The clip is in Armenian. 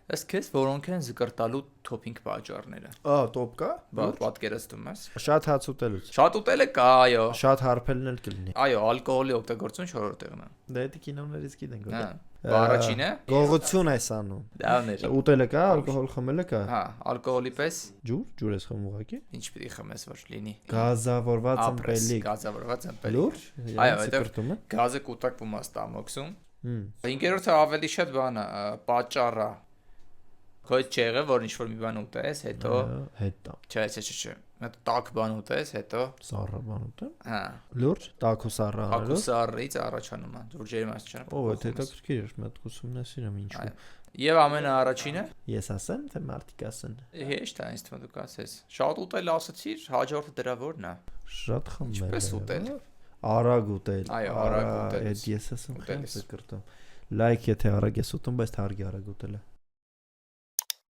Ըստ քեզ որոնք են զկրտալու թոփինգ պատճառները։ Տոպ կա։ Պատկերացնում ես։ Շատ հաց ուտելուց։ Շատ ուտելը կա, այո։ Շատ հարբելն էլ կլինի։ Այո, ալկոհոլի օգտագործություն 4-րդ տեղն է։ Դա էդի կինոներից գիտենք, Հա։ որ Առաջին է։ գողություն այս անում։ Դավներ։ Ուտելը կա, ալկոհոլ խմելը կա։ Հա, ալկոհոլի պես Ջուր ես խմում ուղղակի։ ինչ պիտի խմես որ լինի։ Գազավորված ըմպելիք։ Գազավորված ըմպելիք։ Լուրջ։ Այո, այդտեղ գազը կուտակվում է ստամոքսում։ 5-րդը ավելի շատ բան է, պատճառը։ Քո հետ չեղը, որ ինչ-որ մի բան ուտես, հետո հետո։ Չէ։ Մտ տաք բան ուտես, հետո Սառը բան ուտեմ։ հա։ Լուրջ, տաք ու սառը անելով։ Տաք ու սառից առաջանում է, ջուրջերի մասը։ Ո՞վ է հետաքրքիր է, մտ ուսումնասիրեմ ինչու։ Եվ ամենաառաջինը Ես ասեմ, թե մարդիկ ասեն։ Հեշտ է, ինձ թվում դուք ասես։ Շատ ուտել ասացիր, հաջորդը դրա որն է։ Շատ խմել։ Ինչպես ուտել։ Արագ ուտել։ Այո, արագ ուտել։ Այդ ես ասում, խնդրեմ։ Լայք եթե արագ ես ուտում, բայց թարգի արագ ուտելը։